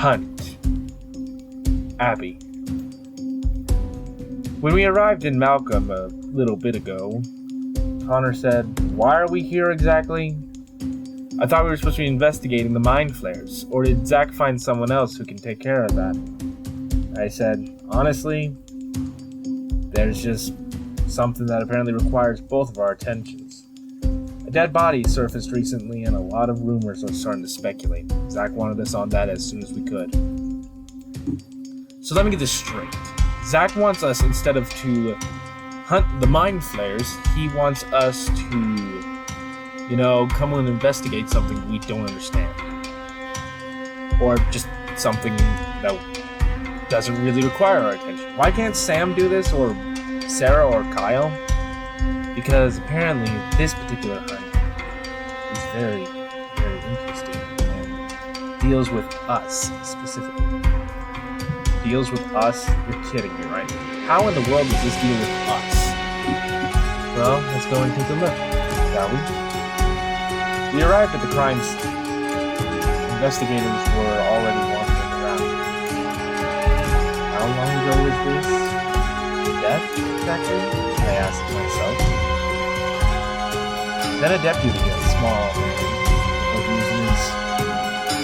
Hunt. Abby. When we arrived in Malcolm a little bit ago, Connor said, "Why are we here exactly?" I thought we were supposed to be investigating the mind flares, or did Zach find someone else who can take care of that? I said, honestly, there's just something that apparently requires both of our attentions. A dead body surfaced recently and a lot of rumors are starting to speculate. Zach wanted us on that as soon as we could. So let me get this straight. Zach wants us, instead of to hunt the mind flares, he wants us to, come and investigate something we don't understand. Or just something that doesn't really require our attention. Why can't Sam do this, or Sarah, or Kyle? Because apparently this particular hunt is very, very interesting and deals with us specifically. Deals with us? You're kidding me, right? How in the world does this deal with us? Well, let's go and take a look, shall we? We arrived at the crime scene. Investigators were already wandering around. How long ago was this? Death, exactly? I asked myself. Then a deputy, a small man, he was in his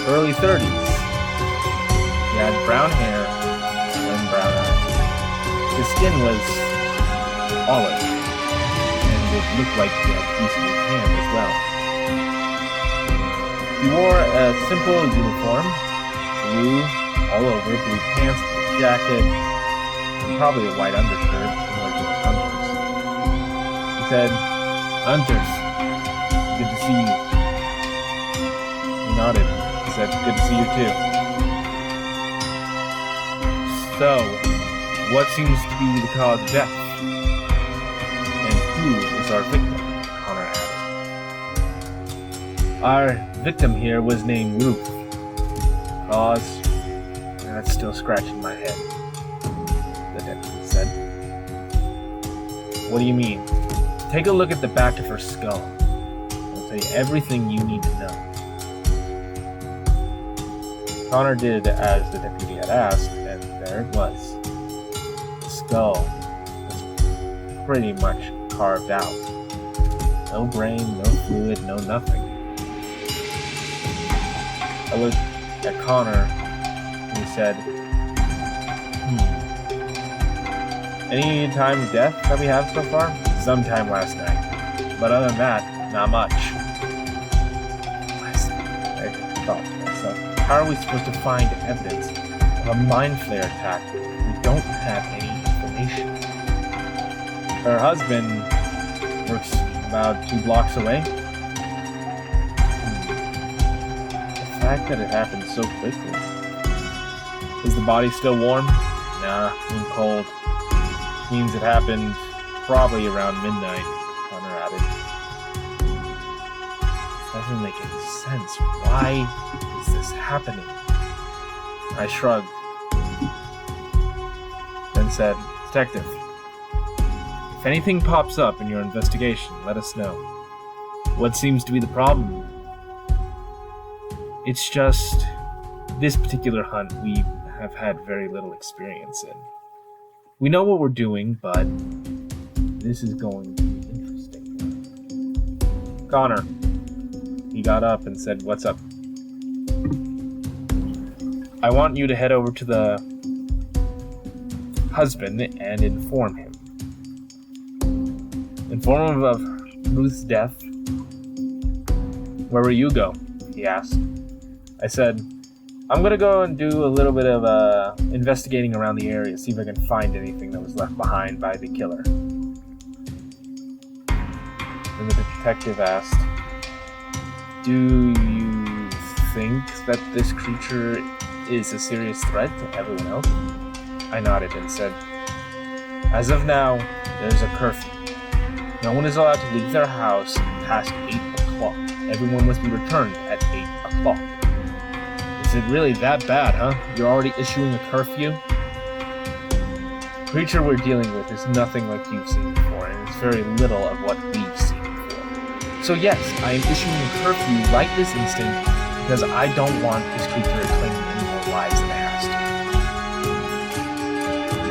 early 30s. He had brown hair and brown eyes. His skin was olive, and it looked like he had decently tanned as well. He wore a simple uniform, blue all over, blue pants, blue jacket, and probably a white undershirt, similar to his hunters. He said, "Hunters, good to see you." He nodded. He said, "Good to see you too." So, what seems to be the cause of death? And who is our victim? Connor added. Our victim here was named Ruth. Cause? That's still scratching my head, the deputy said. What do you mean? Take a look at the back of her skull. I'll tell you everything you need to know. Connor did as the deputy had asked, and there it was. The skull was pretty much carved out. No brain, no fluid, no nothing. I looked at Connor and he said, Any time of death that we have so far? Sometime last night. But other than that, not much. I thought to myself, how are we supposed to find evidence of a mind flare attack if we don't have any information? Her husband works about 2 blocks away. The fact that it happened so quickly. Is the body still warm? Nah, and cold. Means it happened probably around midnight, Connor added. Doesn't make any sense. Why is this happening? I shrugged. Then said, Detective, if anything pops up in your investigation, let us know. What seems to be the problem? It's just this particular hunt we have had very little experience in. We know what we're doing, but this is going to be interesting. Connor. He got up and said, What's up? I want you to head over to the husband and inform him. Inform him of Ruth's death. Where will you go? He asked. I said, I'm going to go and do a little bit of investigating around the area, see if I can find anything that was left behind by the killer. Then the detective asked, Do you think that this creature is a serious threat to everyone else? I nodded and said, As of now, there's a curfew. No one is allowed to leave their house past 8 o'clock. Everyone must be returned at 8 o'clock. Is it really that bad, huh? You're already issuing a curfew? The creature we're dealing with is nothing like you've seen before, and it's very little of what we've seen before. So yes, I am issuing a curfew right this instant because I don't want this creature claiming any more lives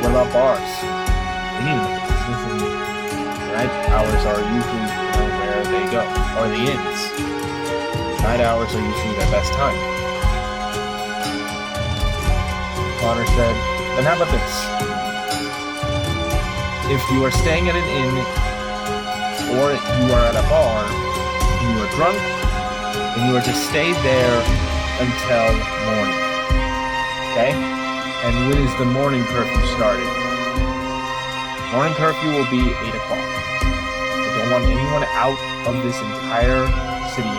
What about bars? They need to make a business, and night hours are usually where they go, or the inns. Night hours are usually their best time. Connor said, then how about this? If you are staying at an inn, or you are at a bar, and you are drunk, then you are to stay there until morning. Okay? And when is the morning curfew started? Morning curfew will be 8 o'clock. I don't want anyone out of this entire city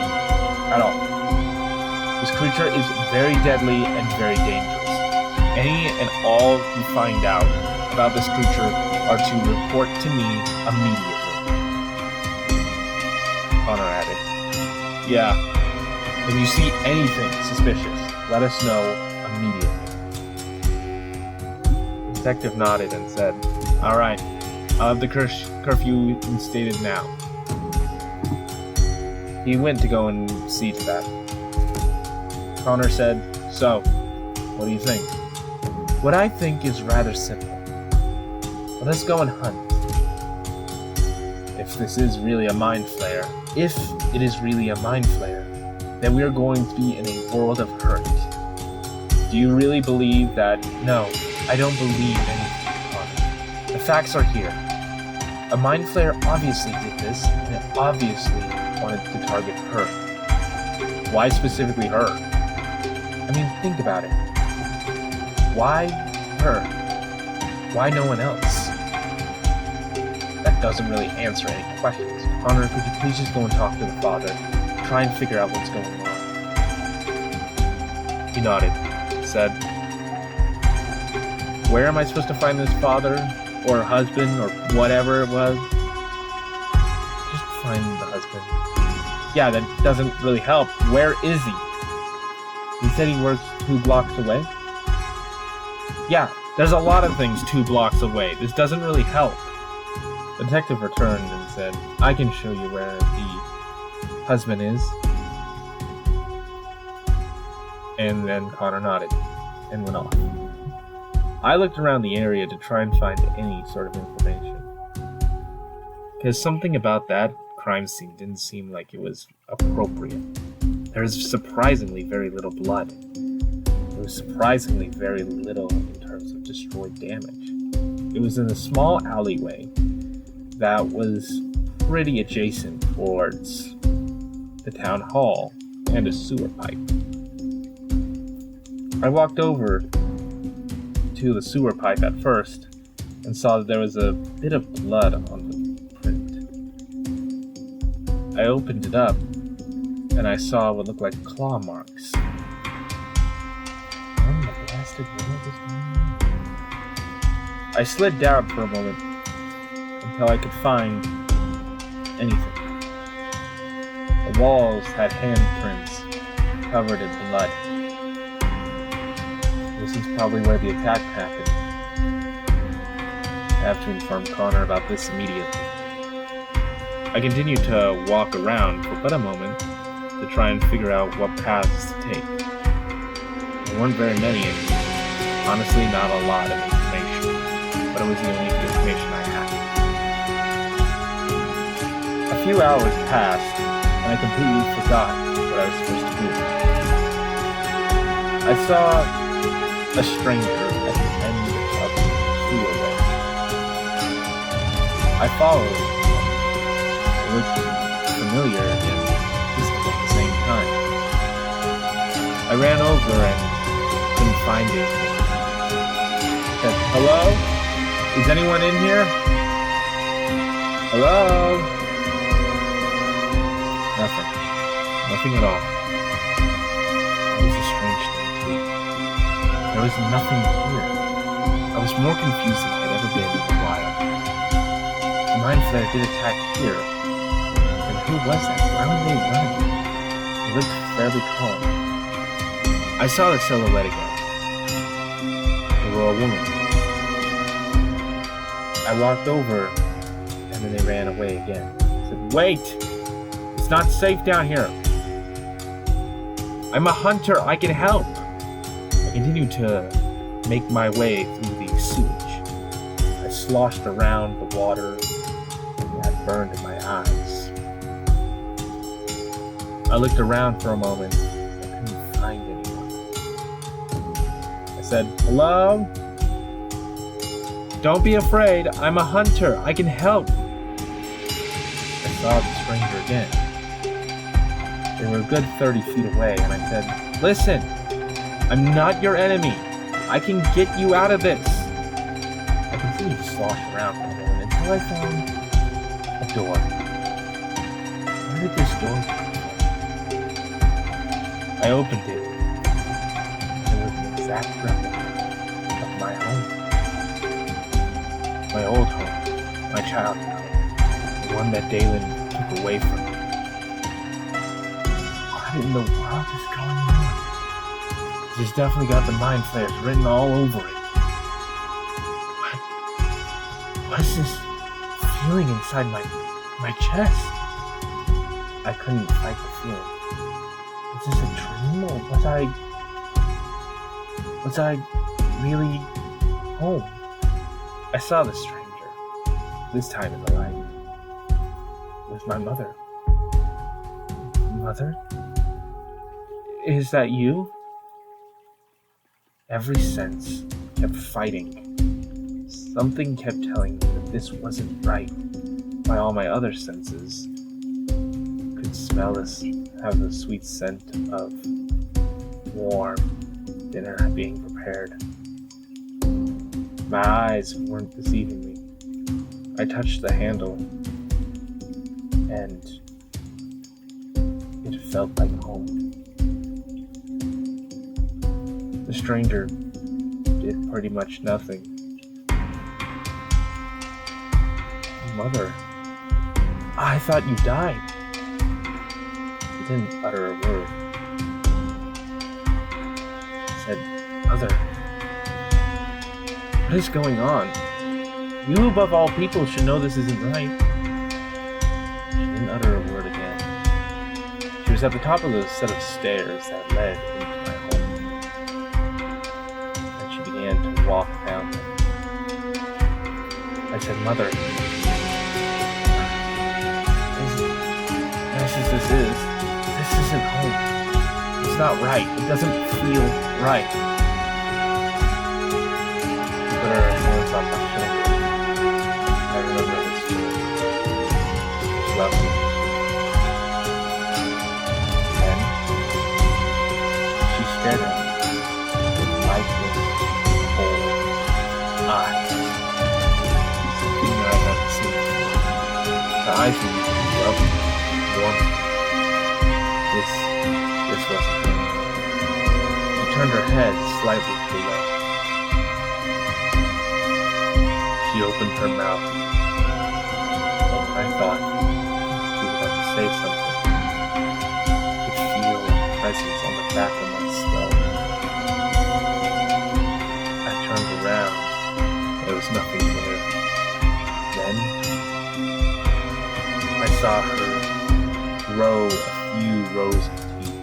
at all. This creature is very deadly and very dangerous. Any and all who find out about this creature are to report to me immediately. Connor added, yeah, if you see anything suspicious, let us know immediately. The detective nodded and said, all right, I'll have the curfew instated now. He went to go and see to that. Connor said, so, what do you think? What I think is rather simple. Let us go and hunt. If this is really a mind flayer, then we are going to be in a world of hurt. Do you really believe that? No, I don't believe anything, Connor. The facts are here. A mind flayer obviously did this, and it obviously wanted to target her. Why specifically her? I mean, think about it. Why her? Why no one else? That doesn't really answer any questions. Connor, could you please just go and talk to the father? Try and figure out what's going on. He nodded, said, where am I supposed to find this father? Or husband? Or whatever it was? Just find the husband. Yeah, that doesn't really help. Where is he? He said he works 2 blocks away? Yeah, there's a lot of things 2 blocks away. This doesn't really help. The detective returned and said, I can show you where the husband is. And then Connor nodded and went off. I looked around the area to try and find any sort of information. Because something about that crime scene didn't seem like it was appropriate. There was surprisingly very little blood. There was surprisingly very little in terms of destroyed damage. It was in a small alleyway that was pretty adjacent towards the town hall and a sewer pipe. I walked over to the sewer pipe at first and saw that there was a bit of blood on the print. I opened it up and I saw what looked like claw marks. When the blasted world is going on? I slid down for a moment until I could find anything. The walls had handprints covered in blood. This is probably where the attack happened. I have to inform Connor about this immediately. I continued to walk around for but a moment to try and figure out what paths to take. There weren't very many, and honestly not a lot of information, but it was the only information I had. A few hours passed, and I completely forgot what I was supposed to do. I saw a stranger at the end of the sewerway. I followed him. It looked familiar and distant at the same time. I ran over and couldn't find anything. I said, hello? Is anyone in here? Hello? Nothing. Nothing at all. That was a strange thing, too. There was nothing here. I was more confused than I'd ever been in a while. The mind flayer did attack here. And who was that? Where were they running? It looked fairly calm. I saw the silhouette again. They were a woman. I walked over, and then they ran away again. I said, wait! It's not safe down here. I'm a hunter. I can help. I continued to make my way through the sewage. sloshed around the water that burned in my eyes. I looked around for a moment. I couldn't find anyone. I said, "Hello? Don't be afraid. I'm a hunter. I can help." I saw the stranger again. They were a good 30 feet away, and I said, "Listen, I'm not your enemy. I can get you out of this." I continued to slosh around for a moment until I found a door. Where did this door come from? I opened it. It was an exact replica of my home. My old home. My childhood home. The one that Dalen took away from me. What in the world is going on? It's definitely got the mind flayers written all over it. What is this feeling inside my chest? I couldn't fight the feeling. Was this a dream, or was I really home? I saw the stranger, this time in the light. It was my mother. Mother? Is that you? Every sense kept fighting. Something kept telling me that this wasn't right. By all my other senses, could smell this, have the sweet scent of warm dinner being prepared. My eyes weren't deceiving me. I touched the handle, and it felt like home. The stranger did pretty much nothing. Mother, I thought you died. He didn't utter a word. He said, "Mother, what is going on? You above all people should know this isn't right." She didn't utter a word again. She was at the top of the set of stairs that led into my home, and she began to walk down them. I said, "Mother, this isn't home. It's not right. It doesn't feel right." She put her hands on my shoulder. I remember this feeling. She loved me. Then she stared at me with lifeless, cold eyes. Something that I hadn't seen. The eyes were lovely, warm. This wasn't her. She turned her head slightly to the left. She opened her mouth. And I thought she was about to say something. I could feel a presence on the back of my skull. I turned around. There was nothing there. Then I saw her grow a few rows of teeth.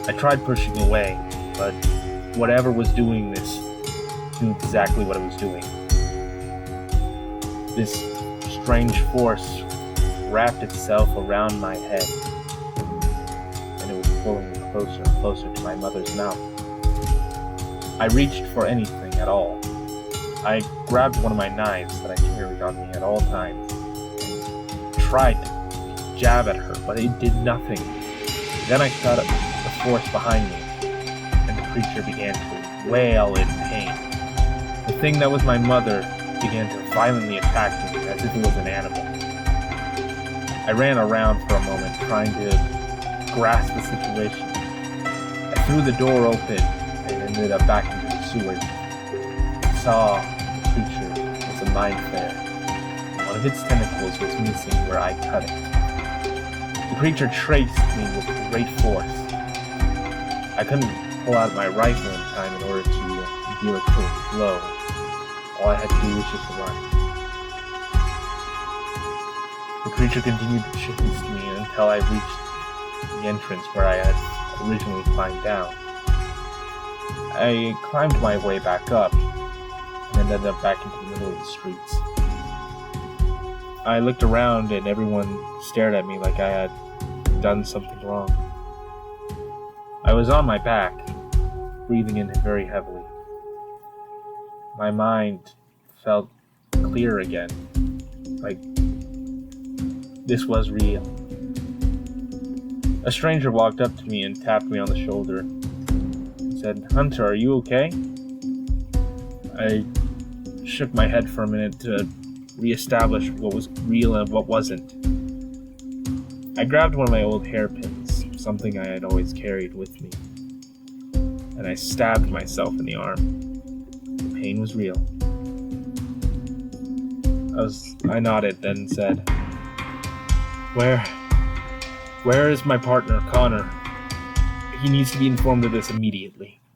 I tried pushing away, but whatever was doing this knew exactly what it was doing. This strange force wrapped itself around my head, and it was pulling me closer and closer to my mother's mouth. I reached for anything at all. I grabbed one of my knives that I carried on me at all times and tried to jab at her, but it did nothing. Then I felt the force behind me, and the creature began to wail in pain. The thing that was my mother began to violently attack me as if it was an animal. I ran around for a moment, trying to grasp the situation. I threw the door open and ended up back into the sewers. I saw the creature was a mind flayer. One of its tentacles was missing where I cut it. The creature traced me with great force. I couldn't pull out my rifle in time in order to deal a quick blow. All I had to do was just run. The creature continued to chase me until I reached the entrance where I had originally climbed down. I climbed my way back up, and ended up back into the middle of the streets. I looked around and everyone stared at me like I had done something wrong. I was on my back, breathing in very heavily. My mind felt clear again, like this was real. A stranger walked up to me and tapped me on the shoulder. He said, "Hunter, are you okay?" I shook my head for a minute to reestablish what was real and what wasn't. I grabbed one of my old hairpins, something I had always carried with me, and I stabbed myself in the arm. The pain was real. I nodded, then said, Where is my partner, Connor? He needs to be informed of this immediately."